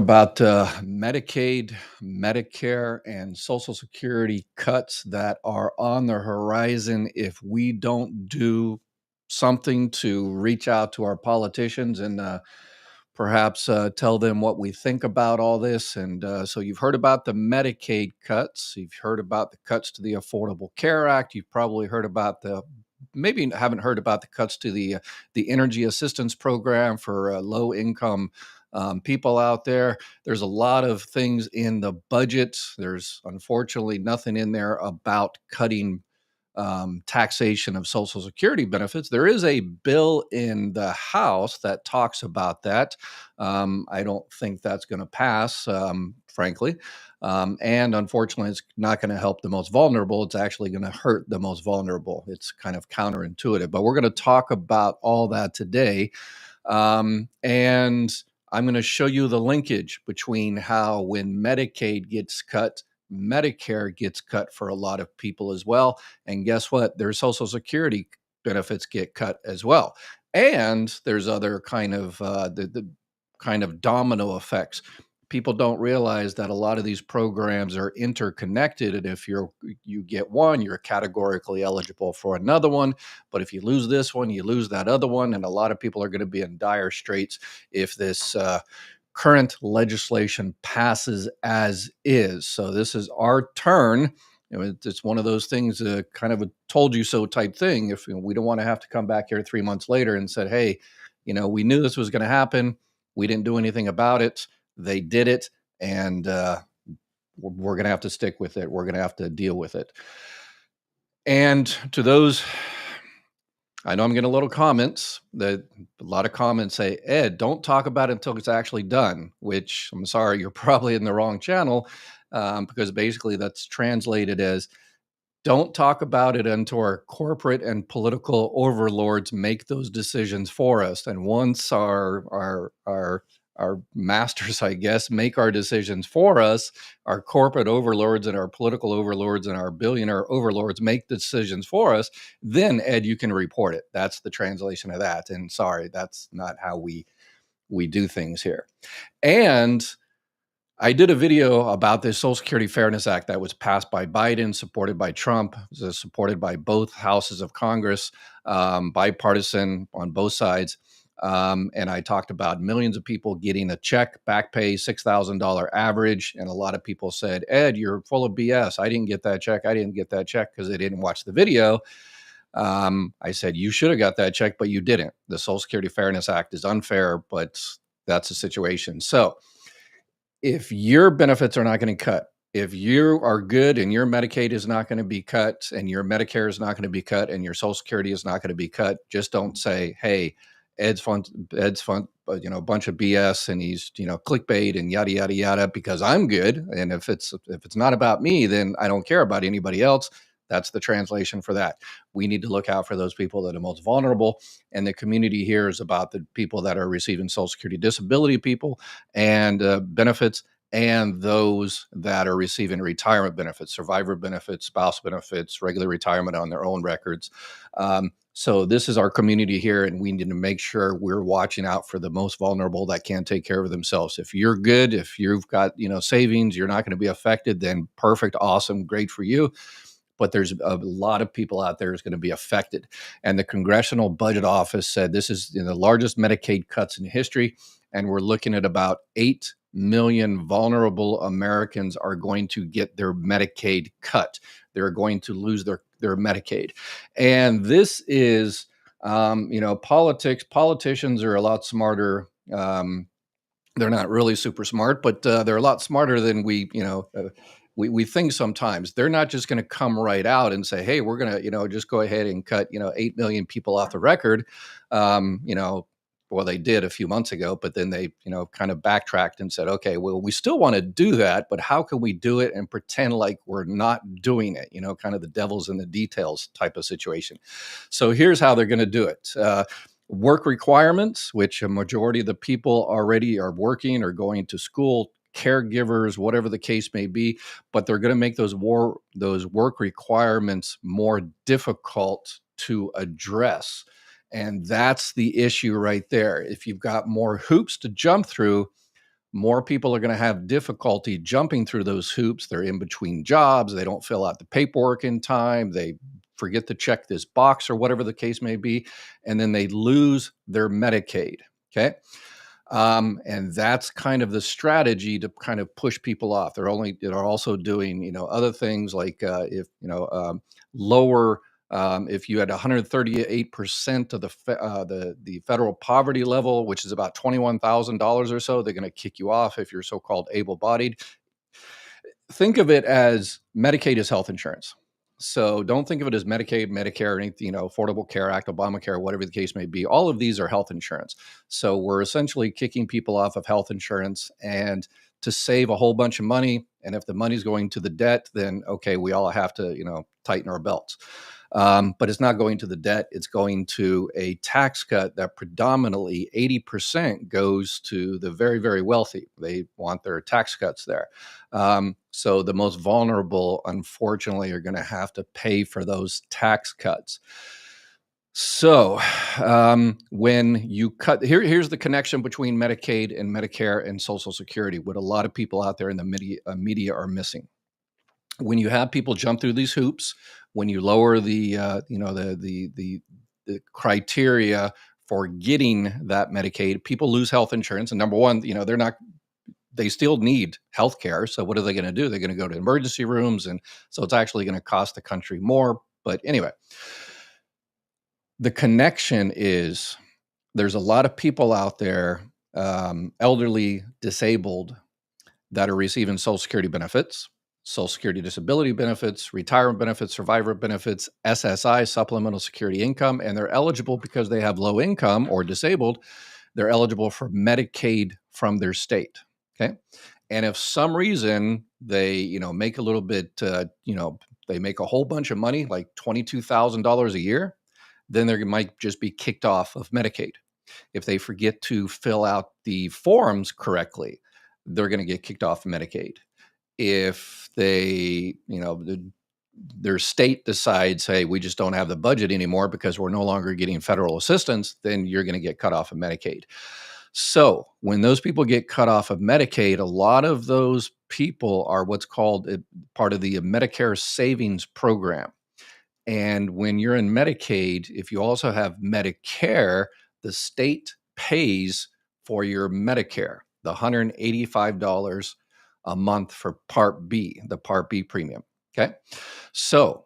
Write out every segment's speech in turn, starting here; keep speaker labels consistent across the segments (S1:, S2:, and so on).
S1: about Medicaid, Medicare, and Social Security cuts that are on the horizon if we don't do something to reach out to our politicians and perhaps tell them what we think about all this. And so you've heard about the Medicaid cuts, you've heard about the cuts to the Affordable Care Act, you've probably heard about the maybe haven't heard about the cuts to the energy assistance program for low income people out there. There's a lot of things in the budget. There's unfortunately nothing in there about cutting taxation of Social Security benefits. There is a bill in the House that talks about that. I don't think that's going to pass, frankly. And unfortunately, it's not going to help the most vulnerable. It's actually going to hurt the most vulnerable. It's kind of counterintuitive, but we're going to talk about all that today. And I'm going to show you the linkage between how when Medicaid gets cut, Medicare gets cut for a lot of people as well. And guess what? Their Social Security benefits get cut as well. And there's other kind of the kind of domino effects. People don't realize that a lot of these programs are interconnected, and if you get one, you're categorically eligible for another one. But if you lose this one, you lose that other one, and a lot of people are going to be in dire straits if this current legislation passes as is. So this is our turn. It's one of those things, kind of a told you so type thing. If we don't want to have to come back here 3 months later and said, hey, we knew this was going to happen. We didn't do anything about it. They did it, and we're going to have to stick with it. We're going to have to deal with it. And to those, I know I'm getting a lot of comments say, Ed, don't talk about it until it's actually done, which I'm sorry, you're probably in the wrong channel, because basically that's translated as don't talk about it until our corporate and political overlords make those decisions for us. And once our masters, I guess, make our decisions for us, our corporate overlords and our political overlords and our billionaire overlords make decisions for us, then, Ed, you can report it. That's the translation of that. And sorry, that's not how we do things here. And I did a video about this Social Security Fairness Act that was passed by Biden, supported by Trump, was supported by both houses of Congress, bipartisan on both sides. And I talked about millions of people getting a check, back pay, $6,000 average. And a lot of people said, Ed, you're full of BS. I didn't get that check. I didn't get that check because they didn't watch the video. I said, you should have got that check, but you didn't. The Social Security Fairness Act is unfair, but that's the situation. So if your benefits are not going to cut, if you are good and your Medicaid is not going to be cut and your Medicare is not going to be cut and your Social Security is not going to be cut, just don't say, hey, Ed's fun, a bunch of BS and he's, clickbait and yada, yada, yada, because I'm good. And if it's not about me, then I don't care about anybody else. That's the translation for that. We need to look out for those people that are most vulnerable. And the community here is about the people that are receiving Social Security disability people and benefits, and those that are receiving retirement benefits, survivor benefits, spouse benefits, regular retirement on their own records. So this is our community here, and we need to make sure we're watching out for the most vulnerable that can't take care of themselves. If you're good, if you've got savings, you're not going to be affected, then perfect, awesome, great for you. But there's a lot of people out there who's going to be affected. And the Congressional Budget Office said this is the largest Medicaid cuts in history, and we're looking at about 8 million vulnerable Americans are going to get their Medicaid cut. They're going to lose their Medicaid. And this is, politics. Politicians are a lot smarter. They're not really super smart, but they're a lot smarter than we think sometimes. They're not just going to come right out and say, hey, we're going to, just go ahead and cut, 8 million people off the record. Well, they did a few months ago, but then they, kind of backtracked and said, okay, well, we still want to do that, but how can we do it and pretend like we're not doing it? Kind of the devil's in the details type of situation. So here's how they're going to do it. Work requirements, which a majority of the people already are working or going to school, caregivers, whatever the case may be, but they're going to make those work requirements more difficult to address. And that's the issue right there. If you've got more hoops to jump through, more people are going to have difficulty jumping through those hoops. They're in between jobs. They don't fill out the paperwork in time. They forget to check this box or whatever the case may be. And then they lose their Medicaid. Okay. And that's kind of the strategy to kind of push people off. They're also doing, other things like if, lower, if you had 138% of the federal poverty level, which is about $21,000 or so, they're going to kick you off if you're so-called able-bodied. Think of it as Medicaid is health insurance. So don't think of it as Medicaid, Medicare, anything, Affordable Care Act, Obamacare, whatever the case may be. All of these are health insurance. So we're essentially kicking people off of health insurance and to save a whole bunch of money. And if the money's going to the debt, then okay, we all have to, tighten our belts. But it's not going to the debt. It's going to a tax cut that predominantly 80% goes to the very, very wealthy. They want their tax cuts there. So the most vulnerable, unfortunately, are going to have to pay for those tax cuts. So when you cut, here's the connection between Medicaid and Medicare and Social Security, what a lot of people out there in the media are missing. When you have people jump through these hoops, when you lower the criteria for getting that Medicaid, people lose health insurance. And number one, they still need health care. So what are they going to do? They're going to go to emergency rooms. And so it's actually going to cost the country more. But anyway, the connection is there's a lot of people out there, elderly, disabled, that are receiving Social Security benefits, Social Security disability benefits, retirement benefits, survivor benefits, SSI, supplemental security income, and they're eligible because they have low income or disabled. They're eligible for Medicaid from their state. Okay. And if some reason they, make a little bit, they make a whole bunch of money, like $22,000 a year, then they might just be kicked off of Medicaid. If they forget to fill out the forms correctly, they're going to get kicked off of Medicaid. If they, their state decides, hey, we just don't have the budget anymore because we're no longer getting federal assistance, then you're going to get cut off of Medicaid. So when those people get cut off of Medicaid, a lot of those people are what's called part of the Medicare savings program. And when you're in Medicaid, if you also have Medicare, the state pays for your Medicare, the $185 a month for Part B, the Part B premium. Okay. So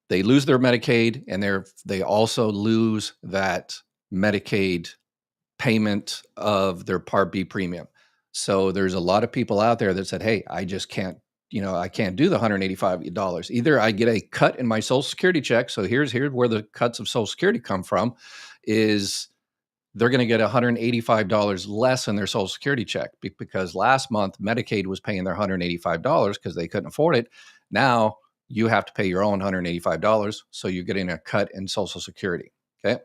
S1: they lose their Medicaid and they also lose that Medicaid payment of their Part B premium. So there's a lot of people out there that said, hey, I just can't, I can't do the $185. Either I get a cut in my Social Security check. So here's where the cuts of Social Security come from is they're going to get $185 less in their Social Security check because last month Medicaid was paying their $185 because they couldn't afford it. Now you have to pay your own $185. So you're getting a cut in Social Security. Okay.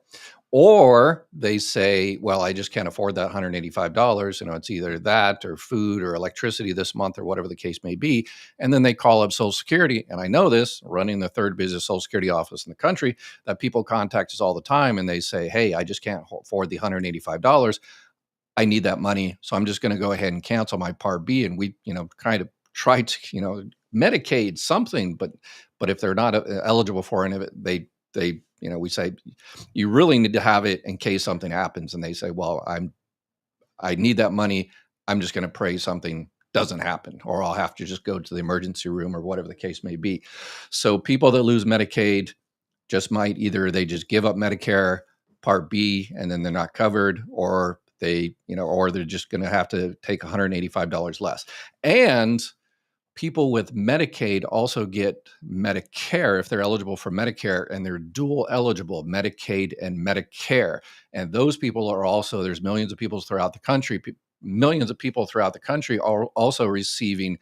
S1: Or they say, well, I just can't afford that $185. It's either that or food or electricity this month or whatever the case may be. And then they call up Social Security. And I know this, running the third busiest Social Security office in the country, that people contact us all the time and they say, hey, I just can't afford the $185. I need that money. So I'm just going to go ahead and cancel my Part B. And we, kind of try to, Medicaid something, but if they're not eligible for any of it, they we say, you really need to have it in case something happens. And they say, well, I need that money. I'm just going to pray something doesn't happen, or I'll have to just go to the emergency room or whatever the case may be. So people that lose Medicaid just might either they just give up Medicare Part B and then they're not covered, or they, or they're just going to have to take $185 less. And people with Medicaid also get Medicare if they're eligible for Medicare, and they're dual eligible, Medicaid and Medicare. And those people are also, there's millions of people throughout the country are also receiving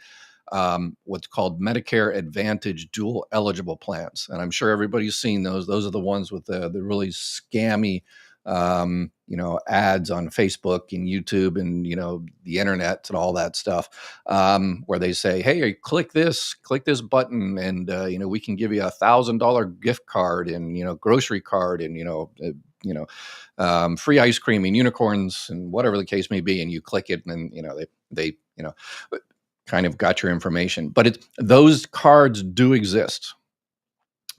S1: what's called Medicare Advantage dual eligible plans. And I'm sure everybody's seen those. Those are the ones with the really scammy ads on Facebook and YouTube and, the internet and all that stuff, where they say, hey, click this button and, we can give you $1,000 gift card and, grocery card and, free ice cream and unicorns and whatever the case may be, and you click it, and then they kind of got your information. But those cards do exist.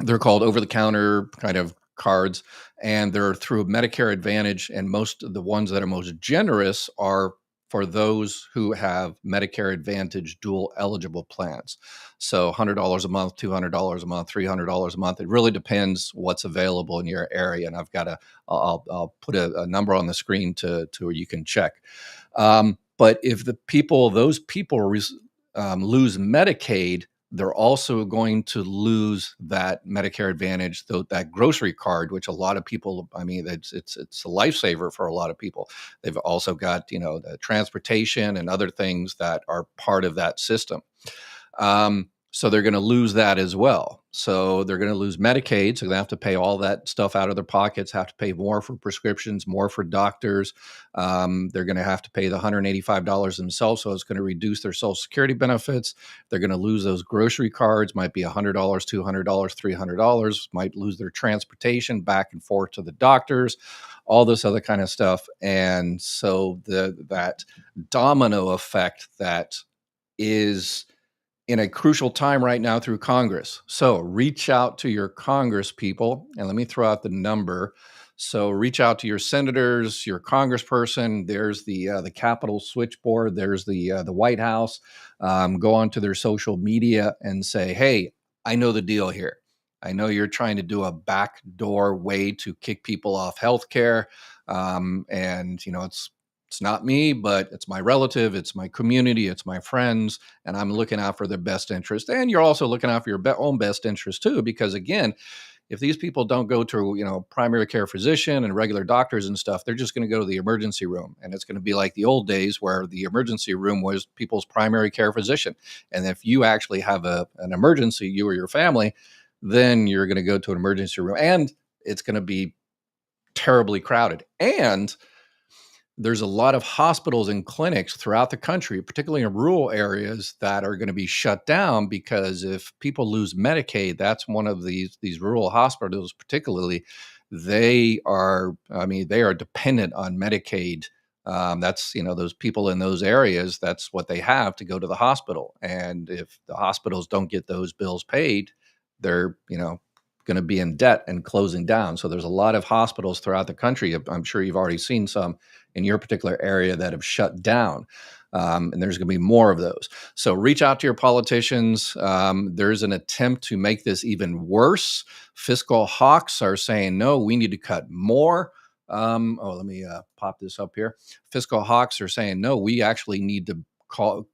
S1: They're called over-the-counter kind of cards, and they're through Medicare Advantage, and most of the ones that are most generous are for those who have Medicare Advantage dual eligible plans. So $100 a month, $200 a month, $300 a month. It really depends what's available in your area. And I'll put a number on the screen to where you can check. But if those people lose Medicaid, they're also going to lose that Medicare Advantage, that grocery card, which a lot of people, I mean, it's a lifesaver for a lot of people. They've also got, the transportation and other things that are part of that system. So they're going to lose that as well. So they're going to lose Medicaid. So they have to pay all that stuff out of their pockets, have to pay more for prescriptions, more for doctors. They're going to have to pay the $185 themselves. So it's going to reduce their Social Security benefits. They're going to lose those grocery cards, might be $100, $200, $300, might lose their transportation back and forth to the doctors, all this other kind of stuff. And so that domino effect that is in a crucial time right now through Congress. So reach out to your Congress people, and let me throw out the number. So reach out to your senators, your congressperson. There's the Capitol switchboard. There's the White House. Go onto their social media and say, hey, I know the deal here. I know you're trying to do a backdoor way to kick people off healthcare. And, it's not me, but it's my relative, it's my community, it's my friends, and I'm looking out for their best interest. And you're also looking out for your own best interest too, because again, if these people don't go to, primary care physician and regular doctors and stuff, they're just going to go to the emergency room. And it's going to be like the old days where the emergency room was people's primary care physician. And if you actually have an emergency, you or your family, then you're going to go to an emergency room, and it's going to be terribly crowded. And there's a lot of hospitals and clinics throughout the country, particularly in rural areas, that are going to be shut down because if people lose Medicaid, that's one of these rural hospitals, particularly, they are dependent on Medicaid. That's, those people in those areas, that's what they have to go to the hospital. And if the hospitals don't get those bills paid, they're, going to be in debt and closing down. So there's a lot of hospitals throughout the country. I'm sure you've already seen some in your particular area that have shut down. And there's going to be more of those. So reach out to your politicians. There's an attempt to make this even worse. Fiscal hawks are saying, no, we need to cut more. Let me pop this up here. Fiscal hawks are saying, no, we actually need to call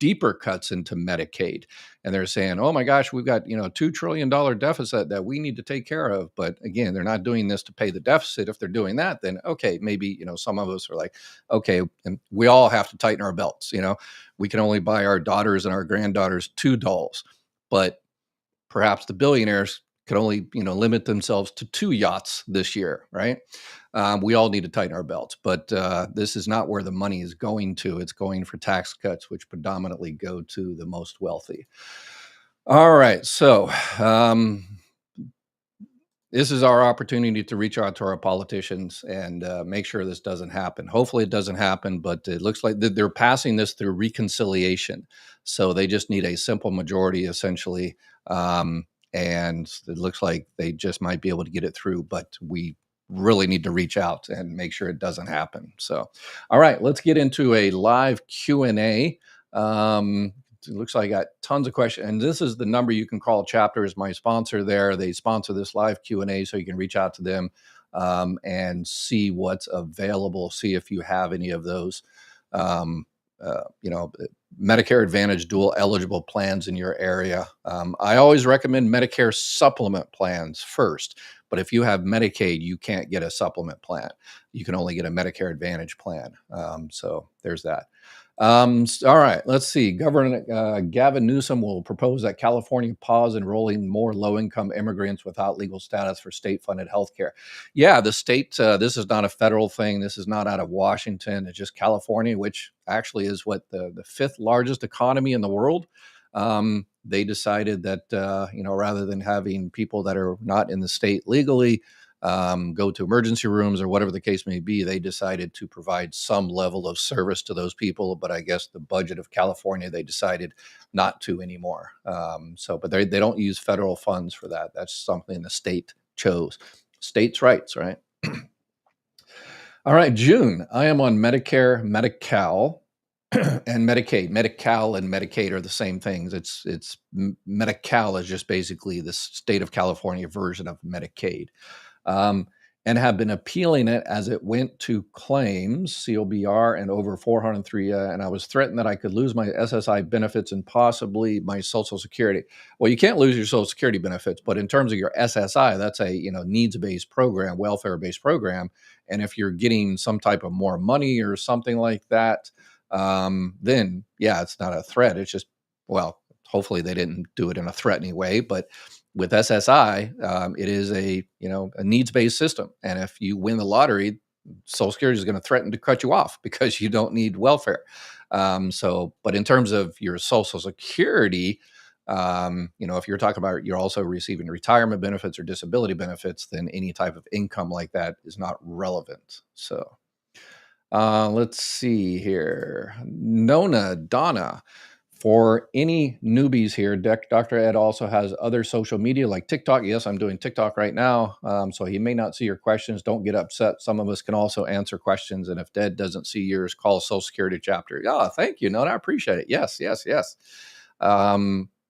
S1: deeper cuts into Medicaid. And they're saying, oh my gosh, we've got, $2 trillion deficit that we need to take care of. But again, they're not doing this to pay the deficit. If they're doing that, then okay, maybe, some of us are like, okay, and we all have to tighten our belts. We can only buy our daughters and our granddaughters 2 dolls, but perhaps the billionaires could only, limit themselves to 2 yachts this year, right? We all need to tighten our belts, but this is not where the money is going to. It's going for tax cuts, which predominantly go to the most wealthy. All right, so this is our opportunity to reach out to our politicians and make sure this doesn't happen. Hopefully it doesn't happen, but it looks like they're passing this through reconciliation. So they just need a simple majority, essentially. And it looks like they just might be able to get it through, but we really need to reach out and make sure it doesn't happen. So, all right, let's get into a live Q&A. It looks like I got tons of questions, and this is the number you can call. Chapter is my sponsor there. They sponsor this live Q&A, so you can reach out to them and see what's available, see if you have any of those, Medicare Advantage dual eligible plans in your area. I always recommend Medicare supplement plans first, but if you have Medicaid, you can't get a supplement plan. You can only get a Medicare Advantage plan. So there's that. All right, let's see. Governor Gavin Newsom will propose that California pause enrolling more low-income immigrants without legal status for state-funded health care. Yeah, the state, this is not a federal thing. This is not out of Washington. It's just California, which actually is what the 5th largest economy in the world. They decided that, rather than having people that are not in the state legally, go to emergency rooms or whatever the case may be. They decided to provide some level of service to those people, but I guess the budget of California, they decided not to anymore. But they don't use federal funds for that. That's something the state chose. States' rights, right? All right, June. I am on Medicare, Medi-Cal, and Medicaid. Medi-Cal and Medicaid are the same things. Medi-Cal is just basically the state of California version of Medicaid, and have been appealing it as it went to claims, COBR, and over 403. And I was threatened that I could lose my SSI benefits and possibly my Social Security. Well, you can't lose your Social Security benefits, but in terms of your SSI, that's a needs-based program, welfare-based program. And if you're getting some type of more money or something like that, then yeah, it's not a threat. It's just, well, hopefully they didn't do it in a threatening way, but with SSI, it is a needs-based system. And if you win the lottery, Social Security is going to threaten to cut you off because you don't need welfare. But in terms of your Social Security, if you're talking about you're also receiving retirement benefits or disability benefits, then any type of income like that is not relevant. So let's see here. Donna. For any newbies here, Dr. Ed also has other social media like TikTok. Yes, I'm doing TikTok right now. So he may not see your questions. Don't get upset. Some of us can also answer questions. And if Ed doesn't see yours, call Social Security chapter. Oh, thank you. Nona, I appreciate it. Yes.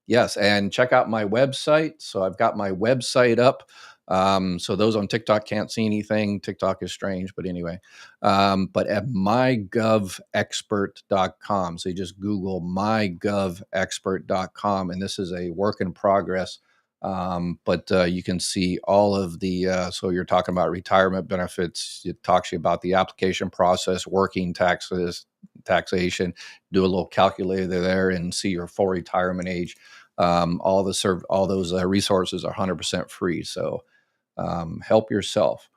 S1: Yes. And check out my website. So I've got my website up. So those on TikTok can't see anything. TikTok is strange, but anyway, but at mygovexpert.com. So you just Google mygovexpert.com, and this is a work in progress. But you can see all of the, so you're talking about retirement benefits. It talks to you about the application process, working taxes, taxation, do a little calculator there and see your full retirement age. All those resources are 100% free. So help yourself.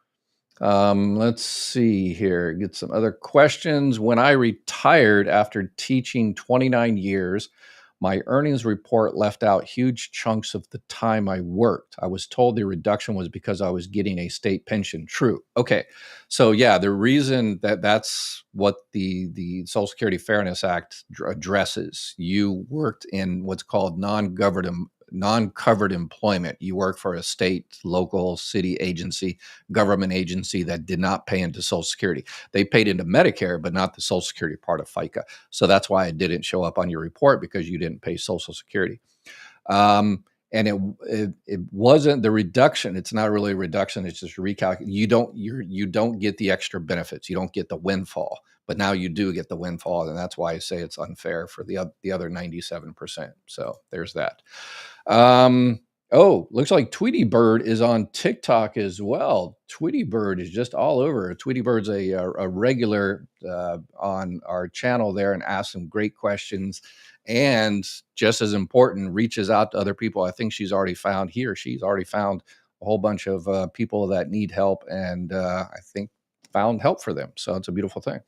S1: Let's see here. Get some other questions. When I retired after teaching 29 years, my earnings report left out huge chunks of the time I worked. I was told the reduction was because I was getting a state pension. True. Okay. So yeah, the reason that's what the Social Security Fairness Act addresses. You worked in what's called non-covered employment. You work for a state, local, city agency, government agency that did not pay into Social Security. They paid into Medicare, but not the Social Security part of FICA. So that's why it didn't show up on your report, because you didn't pay Social Security. And it wasn't the reduction. It's not really a reduction. It's just recalculate. You don't get the extra benefits. You don't get the windfall, but now you do get the windfall. And that's why I say it's unfair for the other 97%. So there's that. Looks like Tweety Bird is on TikTok as well. Tweety Bird is just all over. Tweety Bird's a regular on our channel there and asks some great questions. And just as important, reaches out to other people. I think she's already found a whole bunch of people that need help, and I think found help for them. So it's a beautiful thing.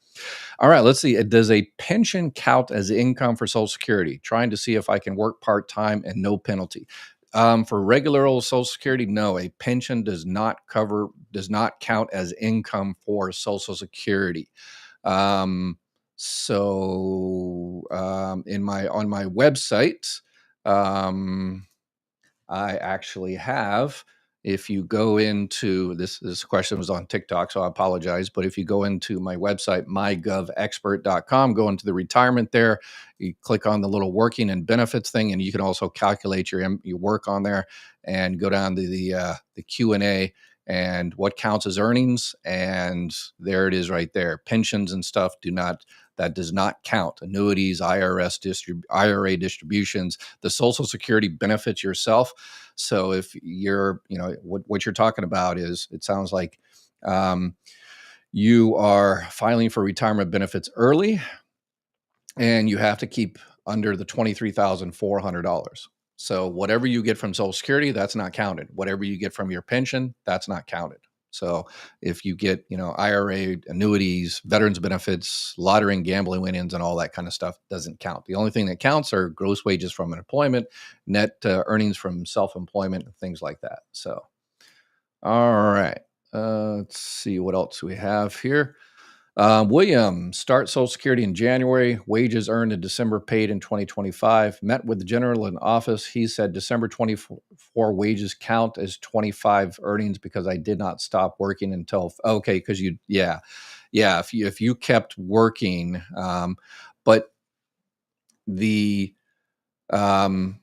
S1: All right, let's see. Does a pension count as income for Social Security? Trying to see if I can work part-time and no penalty. For regular old Social Security, no, a pension does not count as income for Social Security. On my website, I actually have, if you go into this question was on TikTok, so I apologize. But if you go into my website, mygovexpert.com, go into the retirement there, you click on the little working and benefits thing, and you can also calculate your work on there, and go down to the Q&A and what counts as earnings. And there it is right there. Pensions and stuff that does not count. Annuities, IRA distributions, the Social Security benefits yourself. So if you're, what you're talking about is, it sounds like you are filing for retirement benefits early, and you have to keep under the $23,400. So whatever you get from Social Security, that's not counted. Whatever you get from your pension, that's not counted. So if you get, IRA, annuities, veterans benefits, lottery and gambling win-ins and all that kind of stuff, doesn't count. The only thing that counts are gross wages from employment, net earnings from self-employment, and things like that. So, all right. Let's see what else we have here. William, start Social Security in January, wages earned in December, paid in 2025. Met with the general in office. He said December 24 wages count as 25 earnings because I did not stop working until, okay, because yeah, if you kept working, but the um,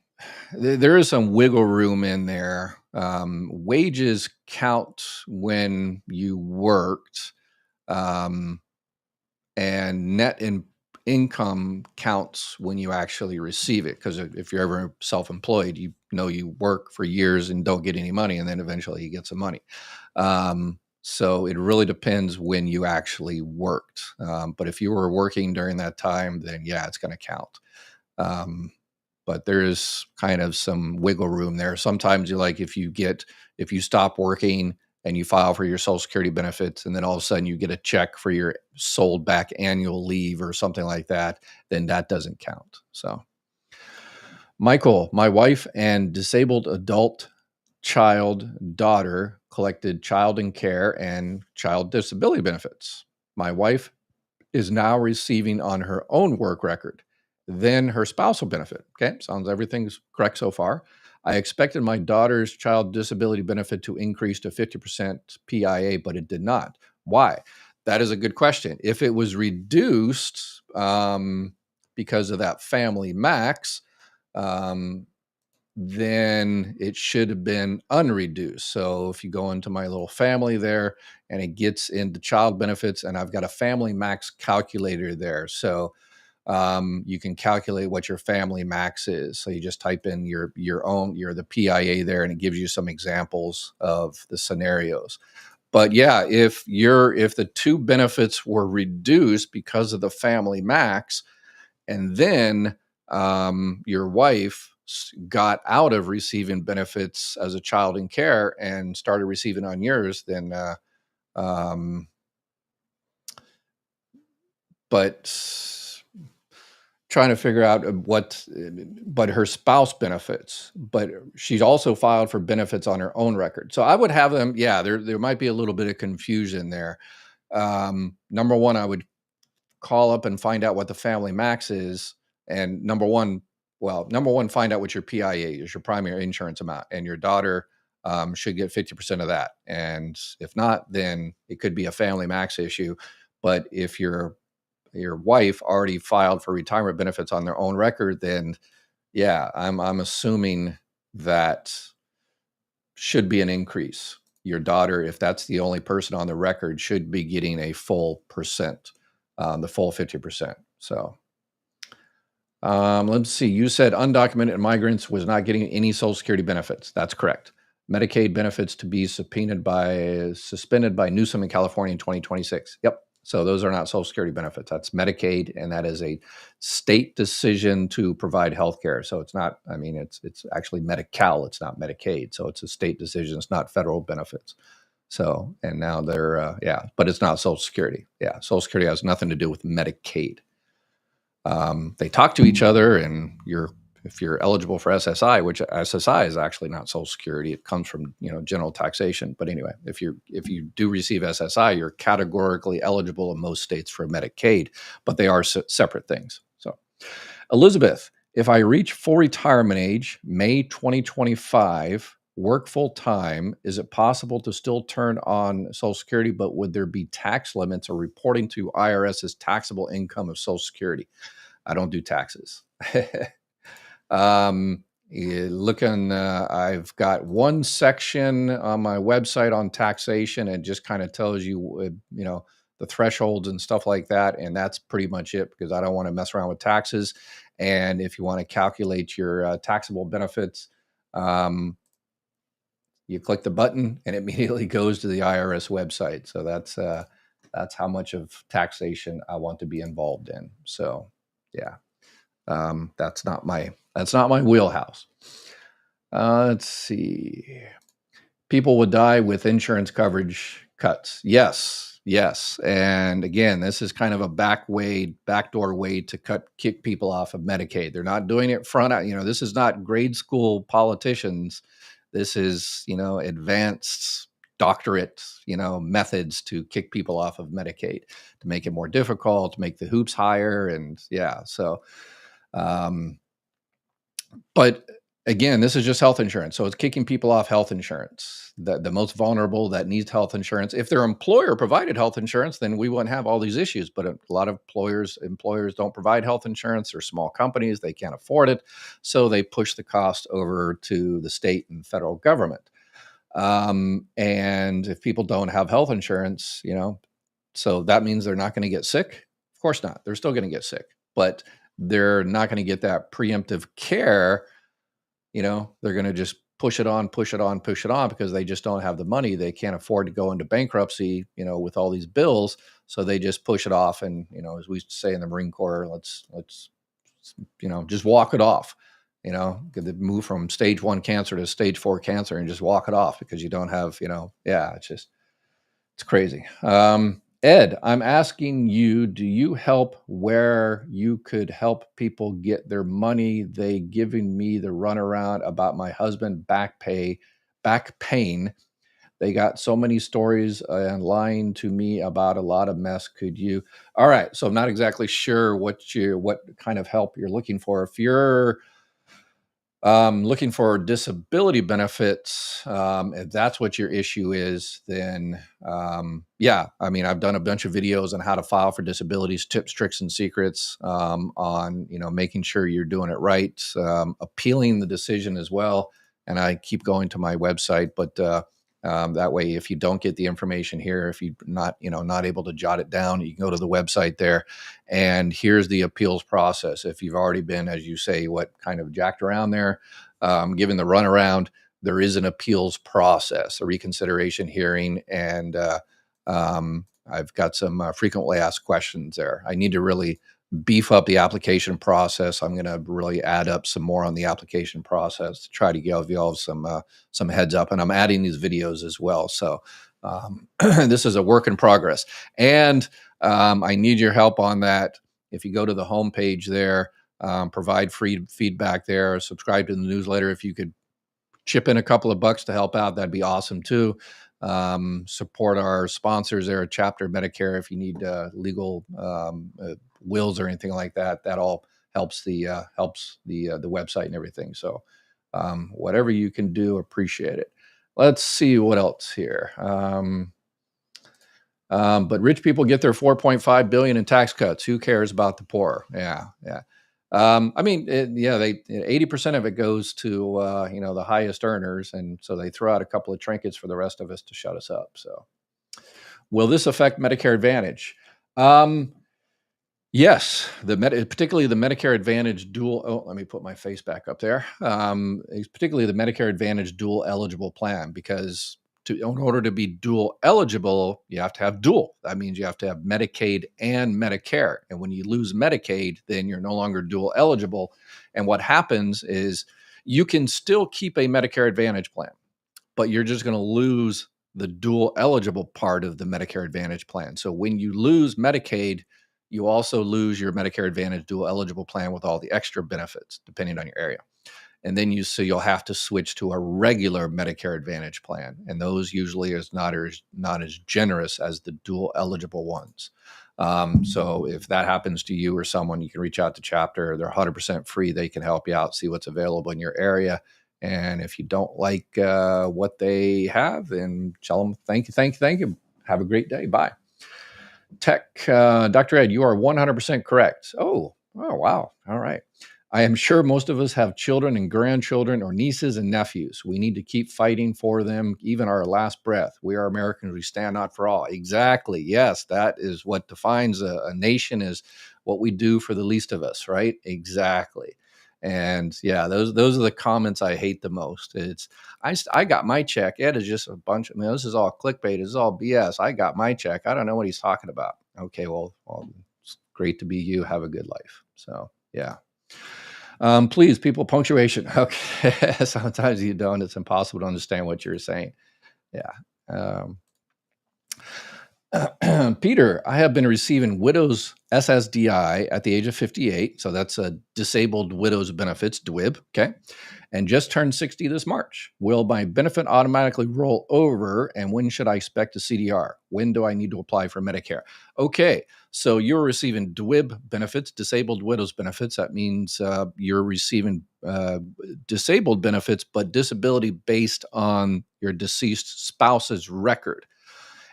S1: there is some wiggle room in there. Wages count when you worked. Um, and income counts when you actually receive it, because if you're ever self-employed, you know you work for years and don't get any money, and then eventually you get some money. So it really depends when you actually worked, but if you were working during that time, then yeah, it's going to count. um, but there is kind of some wiggle room there. Sometimes if you stop working and you file for your Social Security benefits, and then all of a sudden you get a check for your sold back annual leave or something like that, then that doesn't count. So, Michael, my wife and disabled adult child daughter collected child and care and child disability benefits. My wife is now receiving on her own work record, then her spousal benefit. Okay, sounds everything's correct so far. I expected my daughter's child disability benefit to increase to 50% PIA, but it did not. Why? That is a good question. If it was reduced because of that family max, um, then it should have been unreduced. So if you go into my little family there and it gets into child benefits, and I've got a family max calculator there. So you can calculate what your family max is. So you just type in the PIA there, and it gives you some examples of the scenarios. But yeah, if the two benefits were reduced because of the family max, and then your wife got out of receiving benefits as a child in care and started receiving on yours, then um, but trying to figure out but her spouse benefits, but she's also filed for benefits on her own record. So I would have them, yeah, there might be a little bit of confusion there. Number one, I would call up and find out what the family max is. And number one, find out what your PIA is, your primary insurance amount, and your daughter should get 50% of that. And if not, then it could be a family max issue. But if your wife already filed for retirement benefits on their own record, then yeah, I'm assuming that should be an increase. Your daughter, if that's the only person on the record, should be getting a full percent, the full 50%. So let's see. You said undocumented migrants was not getting any Social Security benefits. That's correct. Medicaid benefits to be suspended by Newsom in California in 2026. Yep. So those are not Social Security benefits. That's Medicaid, and that is a state decision to provide health care. So it's not, I mean, it's actually Medi-Cal. It's not Medicaid. So it's a state decision. It's not federal benefits. So, and now but it's not Social Security. Yeah. Social Security has nothing to do with Medicaid. They talk to each other, and if you're eligible for SSI, which SSI is actually not Social Security, it comes from general taxation. But anyway, if you do receive SSI, you're categorically eligible in most states for Medicaid, but they are separate things. So, Elizabeth, if I reach full retirement age, May 2025, work full time, is it possible to still turn on Social Security, but would there be tax limits or reporting to IRS's taxable income of Social Security? I don't do taxes. I've got one section on my website on taxation, and just kind of tells you, the thresholds and stuff like that. And that's pretty much it, because I don't want to mess around with taxes. And if you want to calculate your taxable benefits, you click the button and it immediately goes to the IRS website. So that's how much of taxation I want to be involved in. So yeah, that's not my wheelhouse. Let's see. People would die with insurance coverage cuts. Yes. And again, this is kind of a backdoor way to kick people off of Medicaid. They're not doing it front out. This is not grade school politicians. This is, advanced doctorate, methods to kick people off of Medicaid, to make it more difficult, to make the hoops higher. And yeah, so, um, but again, this is just health insurance. So it's kicking people off health insurance, the most vulnerable that needs health insurance. If their employer provided health insurance, then we wouldn't have all these issues. But a lot of employers don't provide health insurance. They're small companies. They can't afford it. So they push the cost over to the state and federal government. And if people don't have health insurance, so that means they're not going to get sick. Of course not. They're still going to get sick, but they're not going to get that preemptive care. They're going to just push it on because they just don't have the money. They can't afford to go into bankruptcy, with all these bills. So they just push it off. And, as we say in the Marine Corps, let's, just walk it off, move from stage 1 cancer to stage 4 cancer and just walk it off because you don't have, it's crazy. Ed, I'm asking you, do you help where you could help people get their money? They giving me the runaround about my husband back pain. They got so many stories and lying to me about a lot of mess. Could you? All right. So I'm not exactly sure what kind of help you're looking for. If you're looking for disability benefits, if that's what your issue is, then I've done a bunch of videos on how to file for disabilities, tips, tricks, and secrets, on making sure you're doing it right, appealing the decision as well. And I keep going to my website, but that way, if you don't get the information here, if you're not able to jot it down, you can go to the website there, and here's the appeals process. If you've already been, as you say, kind of jacked around there, given the runaround, there is an appeals process, a reconsideration hearing, and I've got some frequently asked questions there. I need to really beef up the application process. I'm going to really add up some more on the application process to try to give you all some heads up. And I'm adding these videos as well. So this is a work in progress. And I need your help on that. If you go to the homepage there, provide free feedback there, subscribe to the newsletter. If you could chip in a couple of bucks to help out, that'd be awesome too. Support our sponsors there at Chapter Medicare. If you need legal wills or anything like that, that all helps the website and everything. So whatever you can do, appreciate it. Let's see what else here. But rich people get their $4.5 billion in tax cuts. Who cares about the poor? Yeah. 80% of it goes to the highest earners, and so they throw out a couple of trinkets for the rest of us to shut us up. So, will this affect Medicare Advantage? Yes, particularly the Medicare Advantage dual. Oh, let me put my face back up there. Particularly the Medicare Advantage dual eligible plan, because in order to be dual eligible, you have to have dual. That means you have to have Medicaid and Medicare. And when you lose Medicaid, then you're no longer dual eligible. And what happens is you can still keep a Medicare Advantage plan, but you're just going to lose the dual eligible part of the Medicare Advantage plan. So when you lose Medicaid, you also lose your Medicare Advantage dual eligible plan with all the extra benefits, depending on your area. And then you'll have to switch to a regular Medicare Advantage plan, and those usually is not as generous as the dual eligible ones. So if that happens to you or someone, you can reach out to Chapter. They're 100% free. They can help you out, see what's available in your area. And if you don't like what they have, then tell them thank you. Have a great day. Bye. Tech, Dr. Ed, you are 100% correct. Oh, wow. All right. I am sure most of us have children and grandchildren or nieces and nephews. We need to keep fighting for them, even our last breath. We are Americans. We stand out for all. Exactly. Yes, that is what defines a nation, is what we do for the least of us, right? Exactly. And yeah, those are the comments I hate the most. I got my check. Ed is just a bunch of, this is all clickbait. This is all BS. I got my check. I don't know what he's talking about. Okay, well, it's great to be you. Have a good life. So yeah. Please, people, punctuation. Okay. Sometimes you don't. It's impossible to understand what you're saying. Yeah. Peter, I have been receiving widow's SSDI at the age of 58. So that's a disabled widow's benefits, DWIB. Okay. And just turned 60 this March. Will my benefit automatically roll over? And when should I expect a CDR? When do I need to apply for Medicare? Okay. So you're receiving DWIB benefits, disabled widow's benefits. That means you're receiving disabled benefits, but disability based on your deceased spouse's record,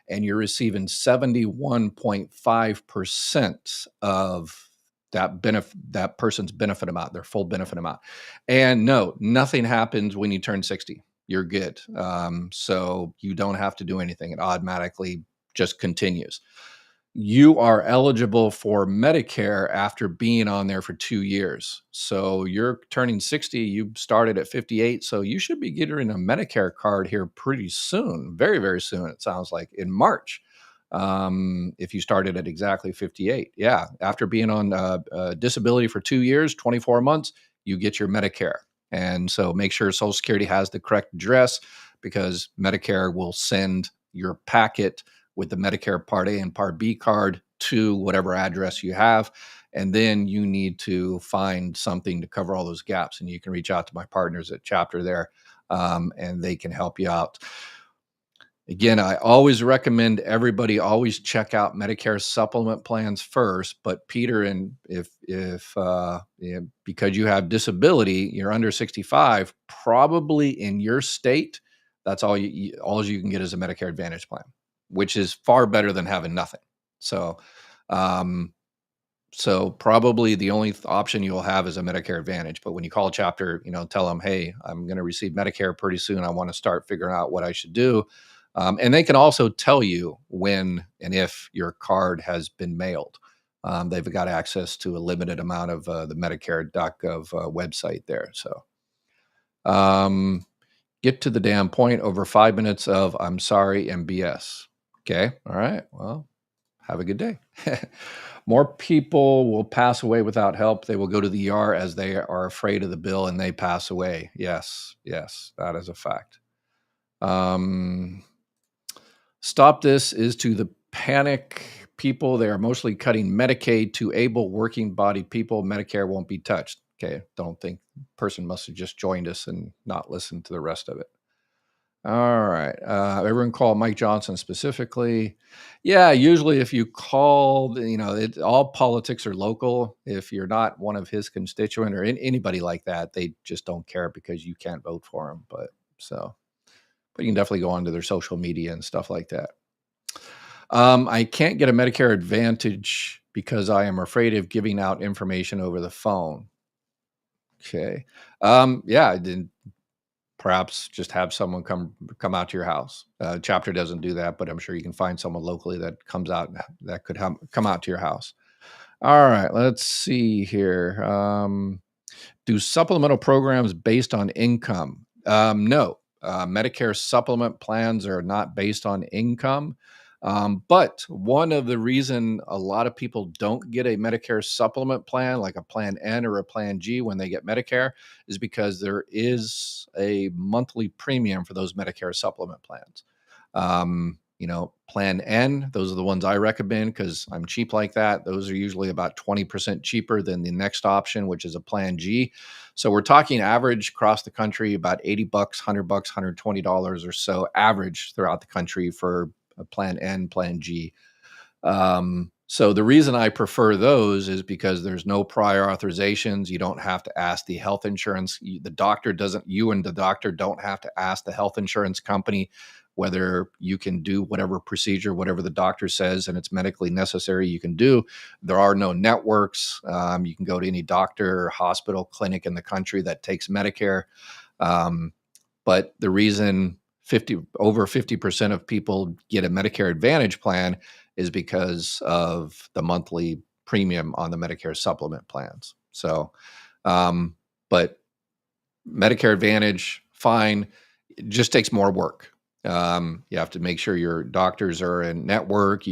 S1: and you're receiving 71.5% of that person's benefit amount, their full benefit amount. And no, nothing happens when you turn 60. You're good. So you don't have to do anything. It automatically just continues. You are eligible for Medicare after being on there for 2 years. So you're turning 60, you started at 58, so you should be getting a Medicare card here pretty soon, very, very soon, it sounds like, in March, if you started at exactly 58. Yeah, after being on disability for 2 years, 24 months, you get your Medicare. And so make sure Social Security has the correct address, because Medicare will send your packet with the Medicare Part A and Part B card to whatever address you have. And then you need to find something to cover all those gaps. And you can reach out to my partners at Chapter there, and they can help you out. Again, I always recommend everybody always check out Medicare supplement plans first. But Peter, and if because you have disability, you're under 65, probably in your state, that's all you can get is a Medicare Advantage plan, which is far better than having nothing. So, so probably the only option you'll have is a Medicare Advantage. But when you call Chapter, tell them, hey, I'm going to receive Medicare pretty soon. I want to start figuring out what I should do. And they can also tell you when and if your card has been mailed. They've got access to a limited amount of the Medicare.gov website there. So get to the damn point. Over 5 minutes of I'm sorry and BS. Okay. All right. Well, have a good day. More people will pass away without help. They will go to the ER as they are afraid of the bill and they pass away. Yes, that is a fact. Stop This is to the panic people. They are mostly cutting Medicaid to able working body people. Medicare won't be touched. Okay, don't think person must have just joined us and not listened to the rest of it. All right. Everyone call Mike Johnson specifically. Yeah, usually if you called, all politics are local. If you're not one of his constituent or anybody like that, they just don't care because you can't vote for them. But you can definitely go onto their social media and stuff like that. I can't get a Medicare Advantage because I am afraid of giving out information over the phone. Okay. Yeah, I didn't. Perhaps just have someone come out to your house. Chapter doesn't do that, but I'm sure you can find someone locally that comes out that could come out to your house. All right, let's see here. Do supplemental programs based on income? No. Medicare supplement plans are not based on income. But one of the reason a lot of people don't get a Medicare supplement plan, like a Plan N or a Plan G when they get Medicare, is because there is a monthly premium for those Medicare supplement plans. Plan N, those are the ones I recommend because I'm cheap like that. Those are usually about 20% cheaper than the next option, which is a Plan G. So we're talking average across the country, about $80, $100, $120 or so average throughout the country for a Plan N, Plan G. So the reason I prefer those is because there's no prior authorizations. You don't have to ask the health insurance. You and the doctor don't have to ask the health insurance company whether you can do whatever procedure, whatever the doctor says, and it's medically necessary, you can do. There are no networks. You can go to any doctor or hospital clinic in the country that takes Medicare. But the reason over 50% of people get a Medicare Advantage plan is because of the monthly premium on the Medicare supplement plans. So, but Medicare Advantage, fine. It just takes more work. You have to make sure your doctors are in network.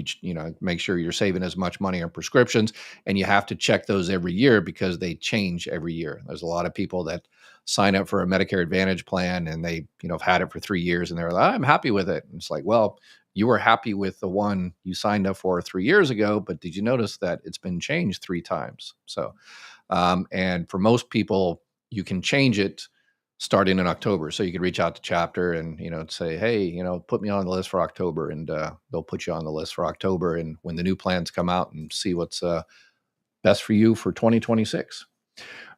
S1: Make sure you're saving as much money on prescriptions, and you have to check those every year because they change every year. There's a lot of people that sign up for a Medicare Advantage plan and they, have had it for 3 years and they're like, I'm happy with it. And it's like, well, you were happy with the one you signed up for 3 years ago, but did you notice that it's been changed 3 times? So, and for most people, you can change it starting in October. So you could reach out to chapter and, say, hey, put me on the list for October, and they'll put you on the list for October. And when the new plans come out, and see what's best for you for 2026.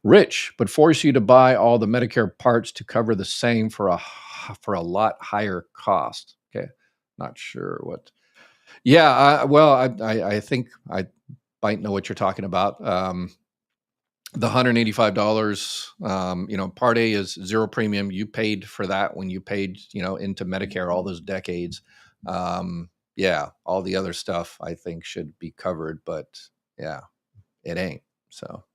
S1: Rich, but force you to buy all the Medicare parts to cover the same for a lot higher cost. Okay, not sure what. Yeah, well, I think I might know what you're talking about. The $185, Part A is zero premium. You paid for that when you paid, into Medicare all those decades. Yeah, all the other stuff I think should be covered, but yeah, it ain't. So,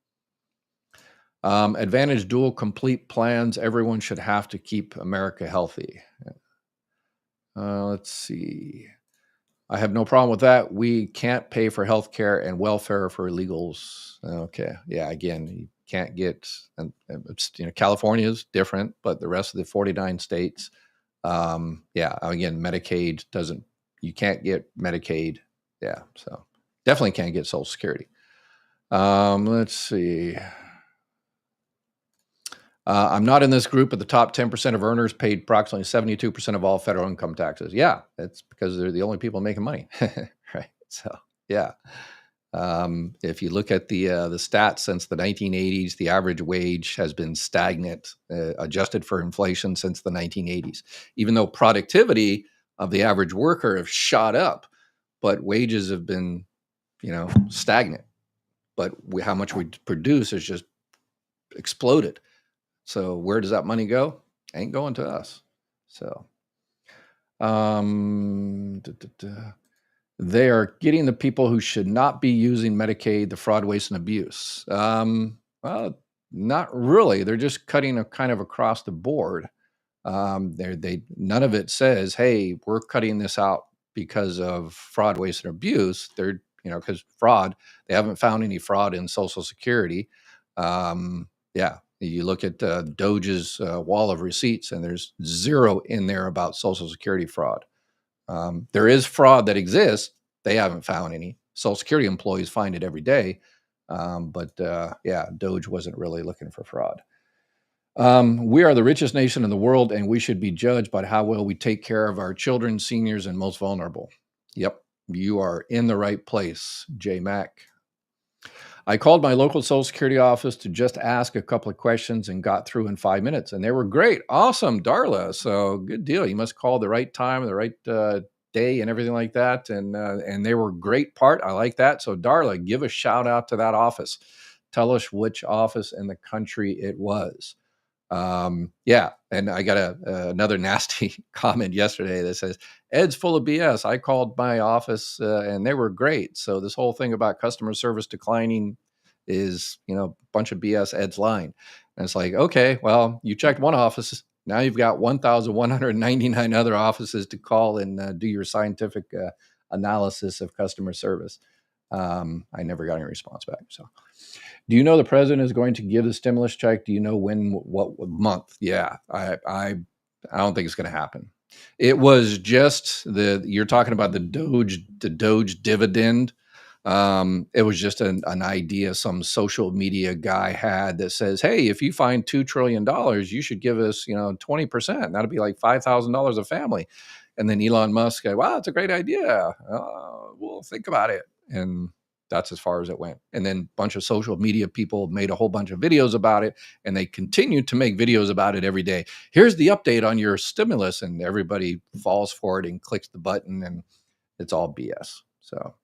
S1: Advantage dual complete plans. Everyone should have to keep America healthy. Let's see. I have no problem with that. We can't pay for health care and welfare for illegals. Okay. Yeah. Again, you can't get, and it's, California is different, but the rest of the 49 states, yeah, again, Medicaid doesn't, you can't get Medicaid. Yeah. So definitely can't get Social Security. Let's see. I'm not in this group, but the top 10% of earners paid approximately 72% of all federal income taxes. Yeah, that's because they're the only people making money, right? So, yeah. If you look at the stats since the 1980s, the average wage has been stagnant, adjusted for inflation since the 1980s. Even though productivity of the average worker have shot up, but wages have been, stagnant. But how much we produce has just exploded. So where does that money go? Ain't going to us. So, they are getting the people who should not be using Medicaid, the fraud, waste, and abuse. Well, not really. They're just cutting a kind of across the board. None of it says, "Hey, we're cutting this out because of fraud, waste, and abuse." They're, because fraud, they haven't found any fraud in Social Security. Yeah, you look at Doge's wall of receipts, and there's zero in there about Social Security fraud. There is fraud that exists. They haven't found any. Social Security employees find it every day. But yeah, Doge wasn't really looking for fraud. We are the richest nation in the world, and we should be judged by how well we take care of our children, seniors, and most vulnerable. Yep, you are in the right place, J Mac. I called my local Social Security office to just ask a couple of questions and got through in 5 minutes, and they were great. Awesome, Darla. So good deal. You must call the right time, the right day, and everything like that. And they were great part. I like that. So Darla, give a shout out to that office. Tell us which office in the country it was. Yeah, and I got another nasty comment yesterday that says, Ed's full of BS. I called my office and they were great. So this whole thing about customer service declining is, a bunch of BS. Ed's lying. And it's like, okay, well, you checked one office. Now you've got 1,199 other offices to call and do your scientific analysis of customer service. I never got any response back. So, do you know the president is going to give the stimulus check? Do you know when, what month? Yeah, I don't think it's going to happen. It was just you're talking about the Doge dividend. It was just an idea some social media guy had that says, hey, if you find $2 trillion, you should give us, 20%. That'll be like $5,000 a family. And then Elon Musk said, wow, it's a great idea. We'll think about it. And that's as far as it went. And then a bunch of social media people made a whole bunch of videos about it, and they continued to make videos about it every day. Here's the update on your stimulus, and everybody falls for it and clicks the button, and it's all BS. So,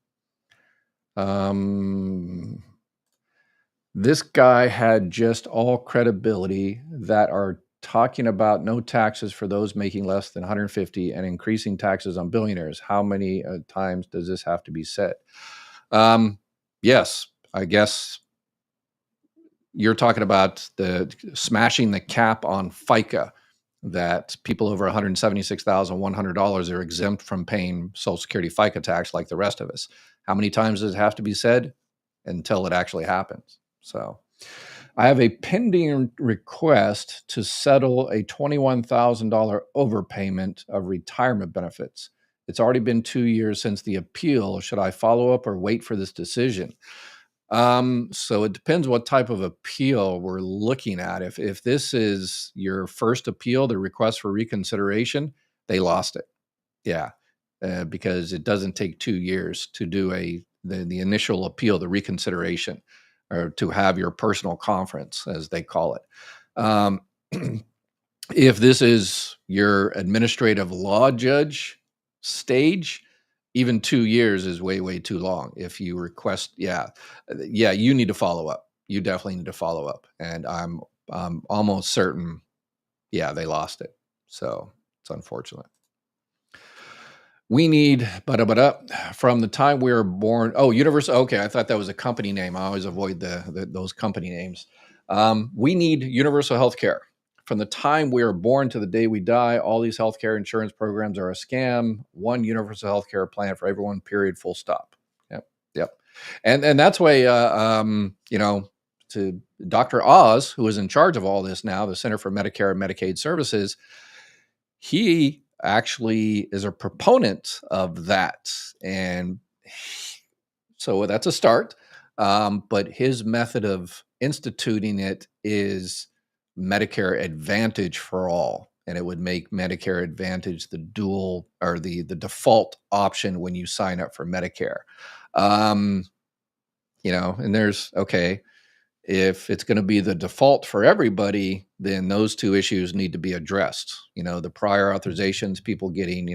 S1: this guy had just all credibility that are talking about no taxes for those making less than 150 and increasing taxes on billionaires. How many times does this have to be said? Yes, I guess you're talking about the smashing the cap on FICA, that people over $176,100 are exempt from paying Social Security FICA tax like the rest of us. How many times does it have to be said? Until it actually happens. So I have a pending request to settle a $21,000 overpayment of retirement benefits. It's already been 2 years since the appeal. Should I follow up or wait for this decision? So it depends what type of appeal we're looking at. If this is your first appeal, the request for reconsideration, they lost it. Yeah, because it doesn't take 2 years to do the initial appeal, the reconsideration, or to have your personal conference, as they call it. Um, if this is your administrative law judge stage, even 2 years is way, way too long. If you request, you need to follow up. You definitely need to follow up. And I'm almost certain, they lost it. So it's unfortunate. We need from the time we were born. Oh, Universal. Okay, I thought that was a company name. I always avoid those company names. We need universal health care. From the time we are born to the day we die, all these healthcare insurance programs are a scam. One universal healthcare plan for everyone, period, full stop. Yep. And that's why, to Dr. Oz, who is in charge of all this now, the Center for Medicare and Medicaid Services, he actually is a proponent of that. And so that's a start. But his method of instituting it is Medicare Advantage for all. And it would make Medicare Advantage the dual or the default option when you sign up for Medicare. And there's, okay, if it's going to be the default for everybody, then those two issues need to be addressed. The prior authorizations, people getting,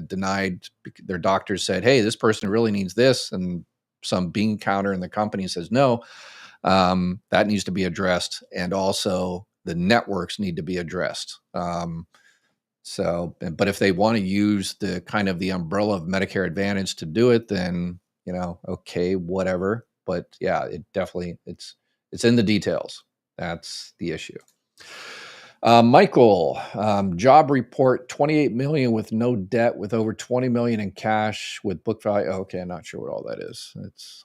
S1: denied, their doctors said, hey, this person really needs this. And some bean counter in the company says no. That needs to be addressed. And also the networks need to be addressed. But if they want to use the kind of the umbrella of Medicare Advantage to do it, then, okay, whatever. But yeah, it definitely, it's in the details. That's the issue. Michael, job report, 28 million with no debt, with over 20 million in cash with book value. Oh, okay, I'm not sure what all that is.